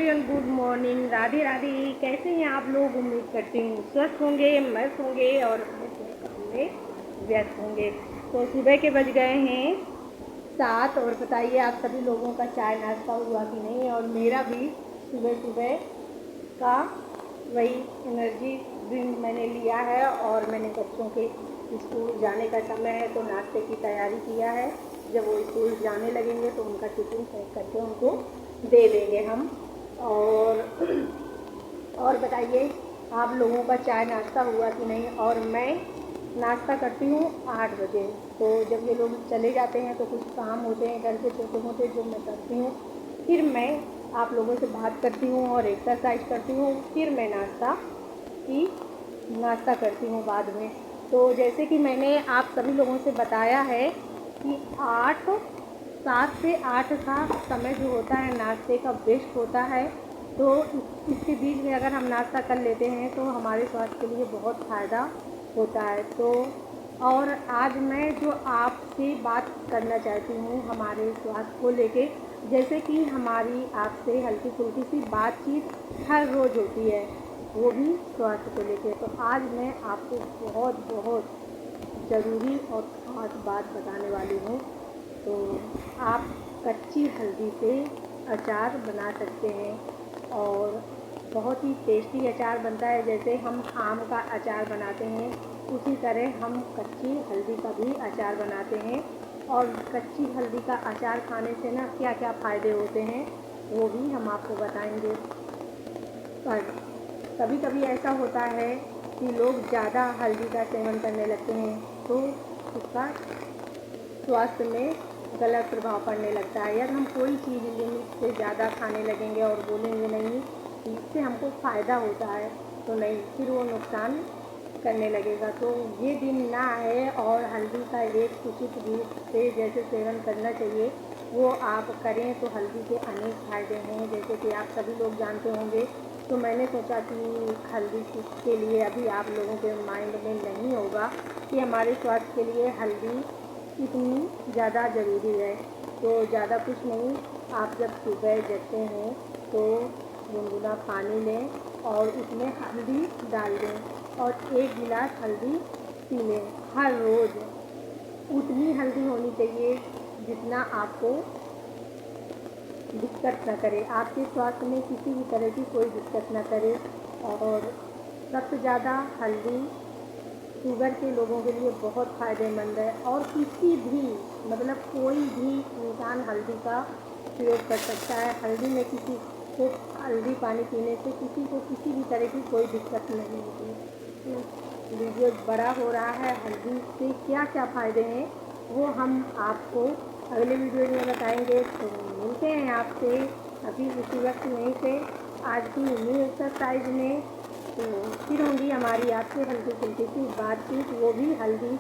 Good morning, Radhe Radhe. कैसे हैं आप लोग? उम्मीद करती हूँ स्वस्थ होंगे, मस्त होंगे और अपने काम में व्यस्त होंगे। तो सुबह के बज गए हैं 7 और बताइए आप सभी लोगों का चाय नाश्ता हुआ कि नहीं। और मेरा भी सुबह सुबह का वही एनर्जी ड्रिंक मैंने लिया है और मैंने बच्चों के स्कूल जाने का समय है तो नाश्ते की तैयारी किया है। जब वो स्कूल जाने लगेंगे तो उनका टिफ़िन पैक करके उनको दे देंगे हम। और बताइए आप लोगों का चाय नाश्ता हुआ कि नहीं। और मैं नाश्ता करती हूँ 8 बजे। तो जब ये लोग चले जाते हैं तो कुछ काम होते हैं घर के छोटे मोटे जो मैं करती हूँ, फिर मैं आप लोगों से बात करती हूँ और एक्सरसाइज करती हूँ, फिर मैं नाश्ता करती हूँ बाद में। तो जैसे कि मैंने आप सभी लोगों से बताया है कि 7 से 8 का समय जो होता है नाश्ते का बेस्ट होता है। तो इसके बीच में अगर हम नाश्ता कर लेते हैं तो हमारे स्वास्थ्य के लिए बहुत फ़ायदा होता है। तो और आज मैं जो आपसे बात करना चाहती हूँ हमारे स्वास्थ्य को लेके, जैसे कि हमारी आपसे हल्की फुल्की सी बातचीत हर रोज़ होती है, वो भी स्वास्थ्य को लेके। तो आज मैं आपको बहुत बहुत ज़रूरी और ख़ास बात बताने वाली हूँ। तो आप कच्ची हल्दी से अचार बना सकते हैं और बहुत ही टेस्टी अचार बनता है। जैसे हम आम का अचार बनाते हैं उसी तरह हम कच्ची हल्दी का भी अचार बनाते हैं। और कच्ची हल्दी का अचार खाने से ना क्या क्या फ़ायदे होते हैं वो भी हम आपको बताएंगे। पर कभी कभी ऐसा होता है कि लोग ज़्यादा हल्दी का सेवन करने लगते हैं तो उसका स्वास्थ्य में गलत प्रभाव पड़ने लगता है। यदि हम कोई चीज़ लिमिट से ज़्यादा खाने लगेंगे और बोलेंगे नहीं कि इससे हमको फ़ायदा होता है, तो नहीं, फिर वो नुकसान करने लगेगा। तो ये दिन ना आए और हल्दी का एक उचित रूप से जैसे सेवन करना चाहिए वो आप करें तो हल्दी के अनेक फ़ायदे हैं, जैसे कि आप सभी लोग जानते होंगे। तो मैंने सोचा कि हल्दी के लिए अभी आप लोगों के माइंड में नहीं होगा कि हमारे स्वास्थ्य के लिए हल्दी इतनी ज़्यादा ज़रूरी है। तो ज़्यादा कुछ नहीं, आप जब सुबह जगते हैं तो गुनगुना पानी लें और उसमें हल्दी डाल दें और 1 गिलास हल्दी पी लें हर रोज़। उतनी हल्दी होनी चाहिए जितना आपको दिक्कत न करे, आपके स्वास्थ्य में किसी भी तरह की कोई दिक्कत न करे। और सबसे ज़्यादा हल्दी शुगर के लोगों के लिए बहुत फ़ायदेमंद है। और किसी भी मतलब कोई भी इंसान हल्दी का प्रयोग कर सकता है। हल्दी में किसी को हल्दी पानी पीने से किसी को किसी भी तरह की कोई दिक्कत नहीं होती। वीडियो बड़ा हो रहा है, हल्दी से क्या क्या फ़ायदे हैं वो हम आपको अगले वीडियो में बताएंगे। तो मिलते हैं आपसे अभी उसी वक्त यहीं से आज की न्यू एक्सरसाइज में। तो फिर होंगी हमारी आपसे हल्की फुल्की सी बातचीत, वो भी हल्दी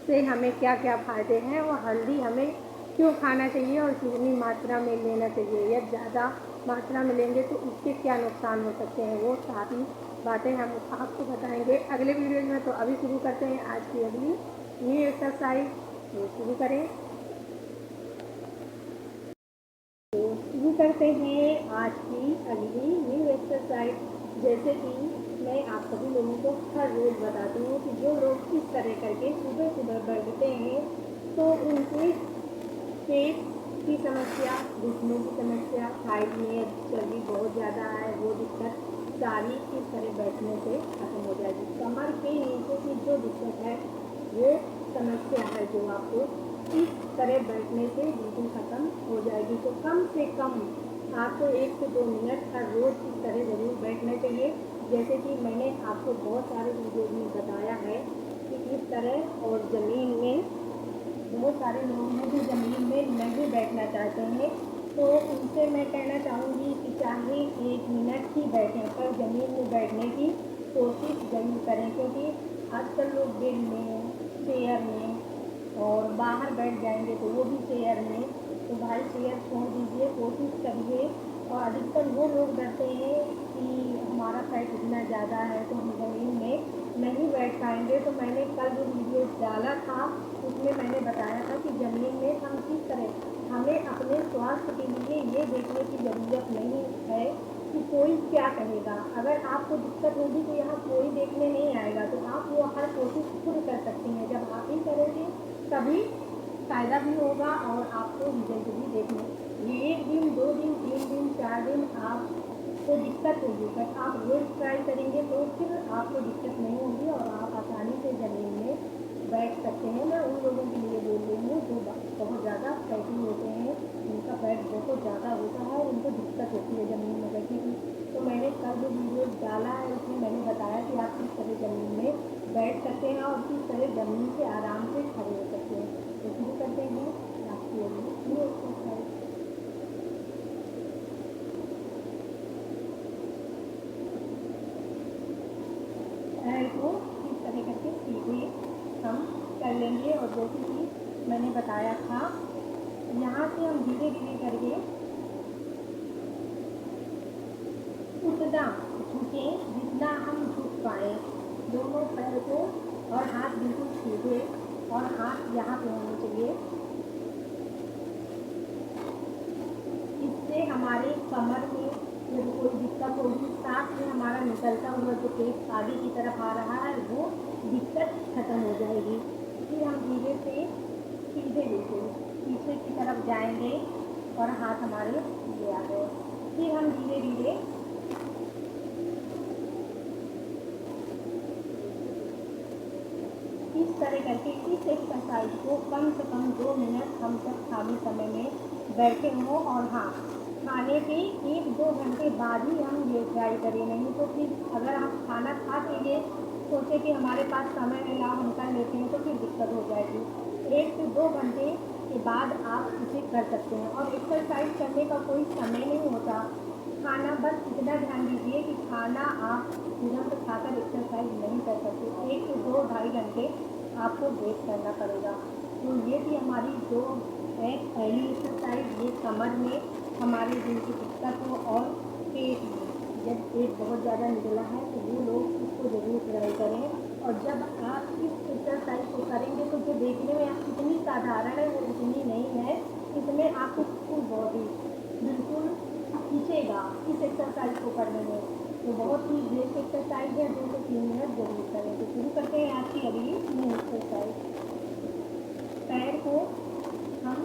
से हमें क्या क्या फ़ायदे हैं और हल्दी हमें क्यों खाना चाहिए और कितनी मात्रा में लेना चाहिए। या ज़्यादा मात्रा में लेंगे तो उसके क्या नुकसान हो सकते हैं, वो सारी बातें हम आपको बताएंगे अगले वीडियो में। तो अभी शुरू करते हैं आज की अगली न्यू एक्सरसाइज। तो शुरू करें। तो शुरू करते हैं आज की अगली न्यू एक्सरसाइज। जैसे कि मैं आप सभी लोगों को हर रोज़ बताती हूँ कि जो लोग इस तरह करके सुबह सुबह बढ़ते हैं तो उनके पेट की समस्या, घुटनों की समस्या, थाइड में चर्बी बहुत ज़्यादा है, वो दिक्कत सारी इस तरह बैठने से खत्म हो जाएगी। कमर के नीचे की जो दिक्कत है वो समस्या है जो आपको इस तरह बैठने से बिल्कुल ख़त्म हो जाएगी। तो कम से कम आपको 1 से 2 मिनट हर रोज़ इस तरह ज़रूर बैठना चाहिए। जैसे कि मैंने आपको बहुत सारे वीडियो में बताया है कि इस तरह। और ज़मीन में बहुत सारे लोग हैं जो ज़मीन में नहीं बैठना चाहते हैं, तो उनसे मैं कहना चाहूँगी कि चाहे 1 मिनट ही बैठें पर ज़मीन में बैठने की कोशिश ज़रूर करें। क्योंकि आजकल लोग बेड में, चेयर में और बाहर बैठ जाएंगे तो वो भी चेयर में। तो भाई चेयर छोड़ दीजिए, कोशिश करिए। और अधिकतर वो लोग डरते हैं कि हमारा फैट इतना ज़्यादा है तो हम ज़मीन में नहीं बैठ पाएंगे। तो मैंने कल जो वीडियो डाला था उसमें मैंने बताया था कि ज़मीन में हम किस तरह, हमें अपने स्वास्थ्य के लिए ये देखने की ज़रूरत नहीं है कोई क्या कहेगा। अगर आपको दिक्कत होगी तो यहाँ कोई देखने नहीं आएगा, तो आप वो हर कोशिश खुद कर सकती हैं। जब आप ही करेंगे तभी फ़ायदा भी होगा और आपको रिजल्ट भी देखने, ये 1 दिन 2 दिन 3 दिन 4 दिन आपको दिक्कत होगी, बट आप रोज़ ट्राई करेंगे तो फिर आपको दिक्कत नहीं होगी और आप आसानी से ज़मीन में बैठ सकते हैं। मैं उन लोगों के लिए बोल रही हूँ जो बहुत ज़्यादा फैटी होते हैं, उनका फैट बहुत ज़्यादा होता है, उनको दिक्कत होती है ज़मीन में बैठने की। तो मैंने कल जो वीडियो डाला है उसमें मैंने बताया कि आप किस तरह ज़मीन में बैठ सकते हैं और किस तरह ज़मीन से आराम से खड़े हो सकते हैं। तो शुरू करते हैं आपके लिए ये एक्सरसाइज। पैर को इस तरह करके सीधे हम कर लेंगे और जैसे कि मैंने बताया था यहाँ से हम धीरे धीरे करके उतना झुकें जितना हम झुक पाएँ। दोनों पैर को और हाथ बिल्कुल सीधे और हाथ यहाँ पे होने चाहिए। इससे हमारे कमर में जब कोई दिक्कत होगी, सांस में हमारा निकलता हुआ जो पेट आगे की तरफ आ रहा है वो दिक्कत खत्म हो जाएगी। फिर हम धीरे से सीधे बिल्कुल पीछे की तरफ जाएंगे और हाथ हमारे ये आ गए। फिर हम धीरे धीरे इस तरह करके इस एक्सरसाइज को कम से कम 2 मिनट हम सब खाली समय में बैठे हों। और हाँ, खाने के 1-2 घंटे बाद ही हम ये ट्राई करें, नहीं तो फिर अगर हम खाना खा के ये सोचे कि हमारे पास समय है लाओ हम कर लेते हैं तो फिर दिक्कत हो जाएगी। 1 से 2 घंटे के बाद आप इसे कर सकते हैं। और एक्सरसाइज करने का कोई समय नहीं होता, खाना बस इतना ध्यान दीजिए कि खाना आप तुरंत खाकर एक्सरसाइज नहीं कर सकते, 1 से 2-2.5 घंटे आपको वेट करना पड़ेगा। तो ये थी हमारी जो है पहली एक्सरसाइज। ये कमर में हमारे दिल की दिक्कत हो और पेट में, जब पेट बहुत ज़्यादा निकला है तो वो लोग इसको ज़रूर ट्राई करें। और जब आप इस एक्सरसाइज को करेंगे तो जो देखने में आप इतनी साधारण है वो उतनी नहीं है, इसमें आपको फुल बॉडी बिल्कुल खींचेगा इस एक्सरसाइज को करने में। तो बहुत ही बेस्ट एक्सरसाइज है, 2 से 3 मिनट जरूर करें। तो शुरू करते हैं आज की अगली न्यू एक्सरसाइज। पैर को हम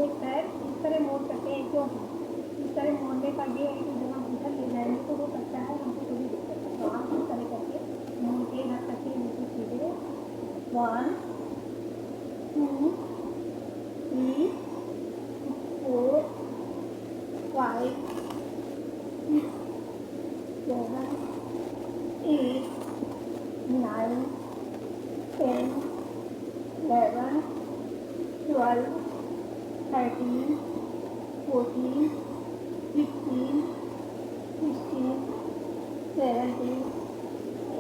एक पैर इस तरह मोड़ सकते हैं, क्योंकि इस तरह मोड़ने का ये है कि जब हम इधर ले जाएंगे तो हो सकता है हमको थोड़ी दिक्कत है, तो आप इस तरह करके मोड़ के रख सकते हैं नीचे सीधे। 1 2 3 4 5 6 7 8 9 10 11 12 13 14 15 16 17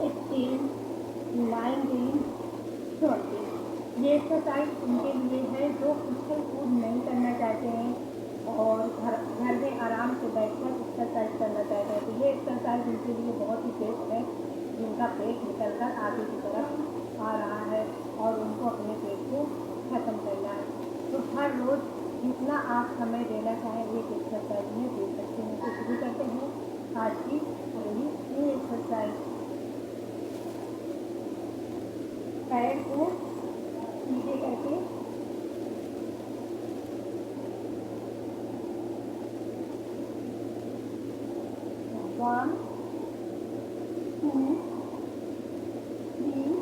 18 19 20। ये एक्सरसाइज उनके लिए है जो उछल कूद नहीं करना चाहते हैं और घर में आराम से बैठकर एक्सरसाइज करना चाहते हैं। तो ये एक्सरसाइज उनके लिए बहुत ही बेस्ट है, जिनका पेट निकल कर आगे की तरफ आ रहा है और उनको अपने पेट को ख़त्म करना है। तो हर रोज़ जितना आप समय देना चाहें एक एक्सरसाइज में दे सकते हैं। तो शुरू करते हैं आज की पहली न्यू एक्सरसाइज। पैर को सीधे करके 1 2 3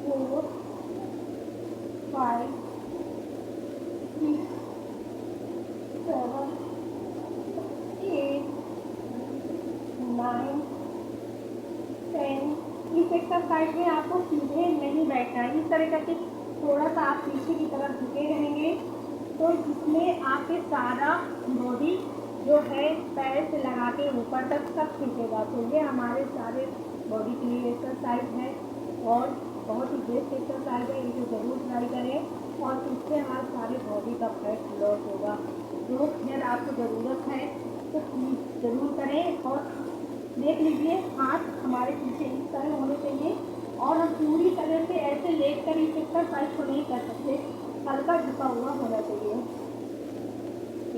4 5 6 7 8 9 10। इस एक्सरसाइज में आपको सीधे नहीं बैठना है, इस तरह करके थोड़ा सा आप पीछे की तरफ झुके रहेंगे तो इसमें आपके सारा बॉडी जो है पैर से लगा के ऊपर तक सब खींचेगा। तो ये हमारे सारे बॉडी के लिए एक्सरसाइज है और बहुत ही बेस्ट एक्सरसाइज है, इसे ज़रूर ट्राई करें और इससे हमारे सारे बॉडी का फैट लॉस होगा। तो अगर आपको ज़रूरत है तो ज़रूर करें। और देख लीजिए हाथ हमारे पीछे इस तरह होने चाहिए और हम पूरी तरह से ऐसे लेट कर इस एक्सरसाइज को नहीं कर सकते, हल्का झुका हुआ होना चाहिए।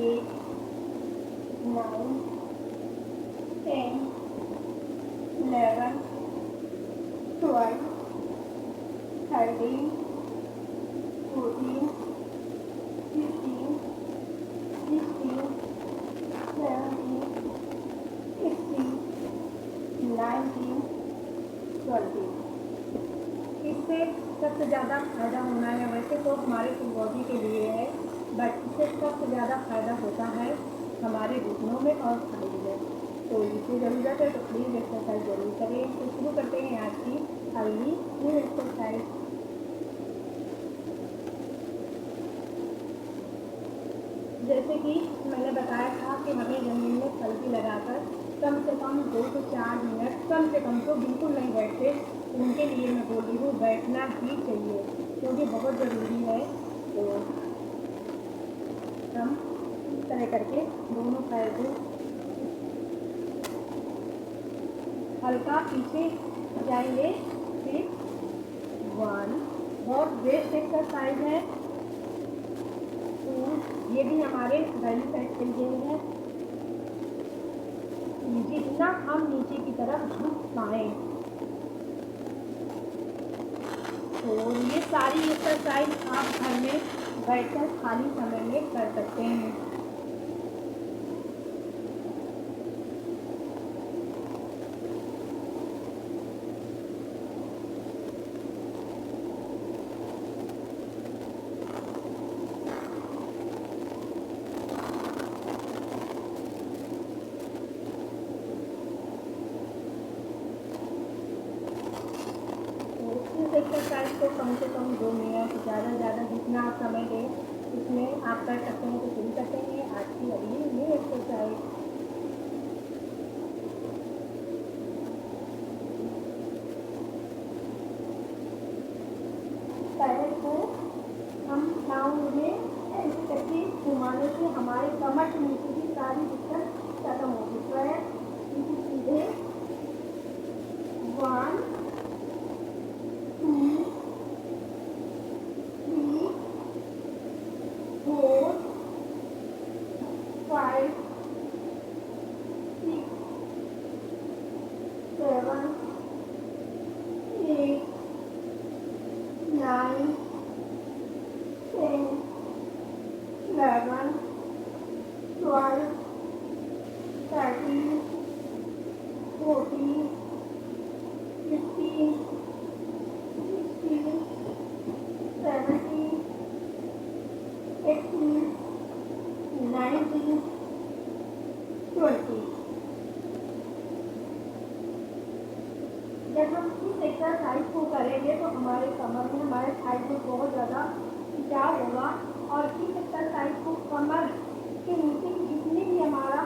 8 9 11, 12, 13, 14, 15, 16, 17, 18, 19, 20। इससे सबसे ज़्यादा फ़ायदा होना है, वैसे तो हमारे फुल बॉडी के लिए है, बट इससे सबसे ज़्यादा फ़ायदा होता है हमारे घुटनों में और थाई में। तो इसकी ज़रूरत है तो प्लीज़ एक्सरसाइज जरूर करें। तो शुरू करते हैं आज की अगली न्यू एक्सरसाइज। जैसे कि मैंने बताया था कि हमें ज़मीन में पलटी लगाकर कम से कम 2 से 4 मिनट, कम से कम तो बिल्कुल नहीं बैठते, उनके लिए मैं बोल रही हूँ बैठना ही चाहिए क्योंकि बहुत ज़रूरी है। तो हम इस तरह करके दोनों पैर को हल्का पीछे जाएंगे। फिर 1, बहुत बेस्ट एक्सरसाइज है। 2, ये भी हमारे बैली फैट के लिए है। जितना हम नीचे की तरफ झुक पाएँ। तो ये सारी एक्सरसाइज आप घर में बैठकर खाली समय में कर सकते हैं। एक्सरसाइज को कम से कम 2 मिनट, ज़्यादा से ज़्यादा जितना आप समय दें इसमें आप कर सकते हैं। तो शुरू करते हैं आज की अगली न्यू एक्सरसाइज। पैर को हम पाँव में ऐसे करके घुमाने से हमारे कमर के नीचे की सारी दिक्कत खत्म होगी। पैर सीधे 1, 2, 3, 4, 5, 6, 7, 8, 9, 10, 11, 12, 13, 14, 15, 16, 17, 18, 19, 20। जब हम इस एक्सरसाइज को करेंगे तो हमारे कमर में, हमारे थाई में बहुत ज़्यादा खिंचाव होगा और इस एक्सरसाइज को कमर के नीचे जितने भी हमारा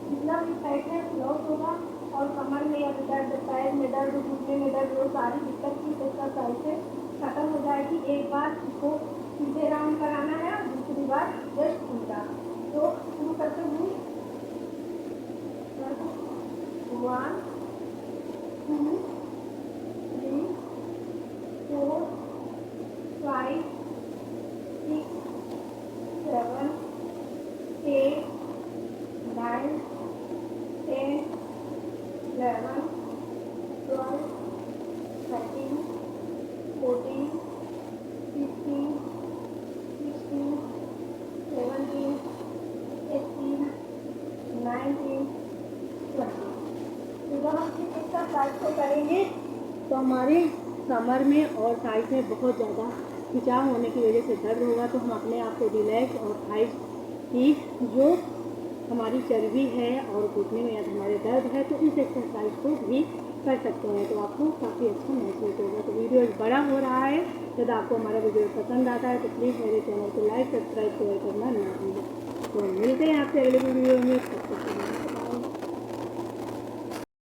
जितना भी फैट है लॉस होगा और कमर में या दर्द, पैर में दर्द, घुटने में दर्द, वो सारी दिक्कत की एक्सरसाइज से खत्म हो जाएगी। एक बार इसको सीधे राउंड कराना है और दूसरी बार जस्ट उल्टा। तो शुरू करते हैं। 1, 2, 3, 4, 5, 6, 7, 8, 9, 10, 11, 12, 13, 14, 15, 16, 17, 18, 19, 20। जब हम इस एक्सरसाइज को करेंगे तो हमारे कमर में और थाइस में बहुत ज़्यादा खिंचाव होने की वजह से दर्द होगा। तो हम अपने आप को रिलैक्स और थाइस की जो हमारी चर्बी है और घुटने में हमारे दर्द है तो इस एक्सरसाइज को भी कर सकते हैं। तो आपको काफ़ी अच्छा महसूस होगा। तो वीडियो बड़ा हो रहा है, यदि आपको हमारा वीडियो पसंद आता है तो प्लीज़ मेरे चैनल को लाइक, सब्सक्राइब, शेयर करना ना भूलें। तो मिलते हैं आपसे अगले वीडियो में। तब तक